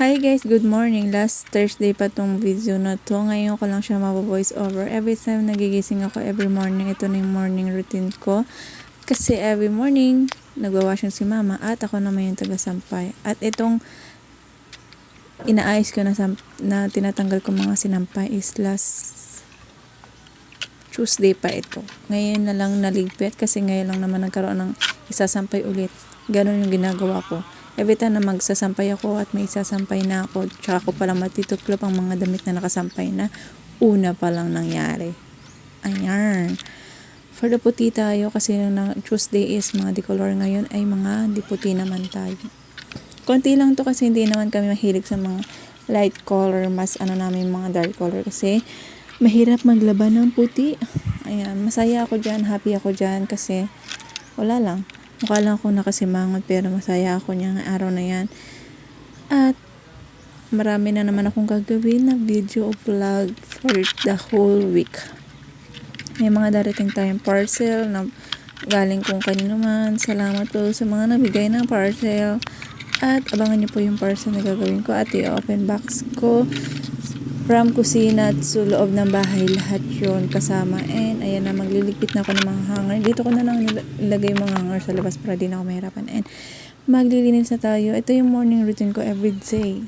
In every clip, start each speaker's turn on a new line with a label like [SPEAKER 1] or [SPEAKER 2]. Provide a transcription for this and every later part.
[SPEAKER 1] Hi guys, good morning. Last Thursday pa tong video na to. Ngayon ko lang siya mapo-voice over. Every time nagigising ako every morning, ito na yung morning routine ko. Kasi every morning, nagwawash yung si mama at ako naman yung taga-sampay. At itong inaayos ko na tinatanggal ko mga sinampay is last Tuesday pa ito. Ngayon na lang naligpit kasi ngayon lang naman nagkaroon ng isasampay ulit. Ganon yung ginagawa ko. Every time na magsasampay ako at may isasampay na ako, tsaka ko palang matituklop ang mga damit na nakasampay na, una pa lang nangyari. Ayan. For the puti tayo, kasi na Tuesday is mga decolor ngayon, ay mga diputi naman tayo. Konti lang to kasi hindi naman kami mahilig sa mga light color, mas namin mga dark color kasi mahirap maglaban ng puti. Ayan, masaya ako dyan, happy ako dyan kasi wala lang. Mukha lang ako nakasimangot pero masaya ako niyang araw na yan. At marami na naman akong gagawin na video o vlog for the whole week. May mga darating tayong parcel na galing kung kanino man. Salamat po sa mga nabigay ng parcel. At abangan niyo po yung parcel na gagawin ko at i-open box ko. From kusina to loob ng bahay, lahat yun kasama. And ayan na, magliligpit na ako ng mga hanger. Dito ko na lang nilagay yung mga hanger sa labas para di na ako mahirapan. And maglilinis na tayo. Ito yung morning routine ko every day.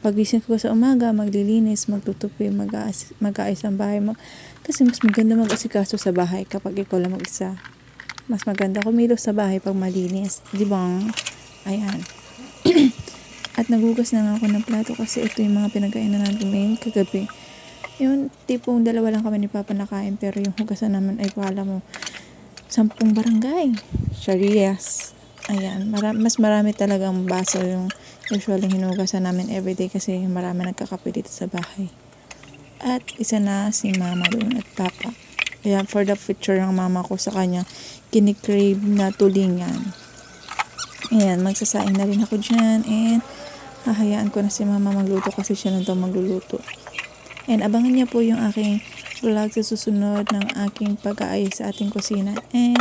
[SPEAKER 1] Pagising ko sa umaga, maglilinis, magtutupi, mag-aayos ang bahay. Kasi mas maganda mag-asikaso sa bahay kapag ikaw lang mag-isa. Mas maganda kumilos sa bahay pag malinis. Di ba? Ayan. At nagugas na nga ako ng plato kasi ito yung mga pinagkainan natin ngayon kagabi. Yung tipong dalawa lang kami ni Papa nakain pero yung hugasan naman ay pala mo 10 barangay. Sharias. Ayan. Mas marami talagang baso yung usually hinugasan namin everyday kasi marami nagkakape dito sa bahay. At isa na si Mama doon at Papa. Kaya for the future ng mama ko sa kanya, kinikrave na tulingan. Ayan, magsasaing na rin ako dyan and hahayaan ko na si mama magluto kasi siya na daw magluluto. And abangan niya po yung aking vlog sa susunod ng aking pag-aayos sa ating kusina. And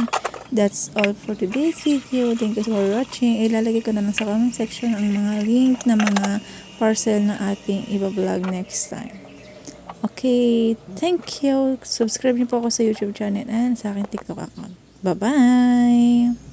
[SPEAKER 1] that's all for today's video. Thank you for watching. Ilalagay ko na lang sa comment section ang mga link na mga parcel na ating iba-vlog next time. Okay, thank you. Subscribe niyo po ako sa YouTube channel and sa aking TikTok account. Bye-bye!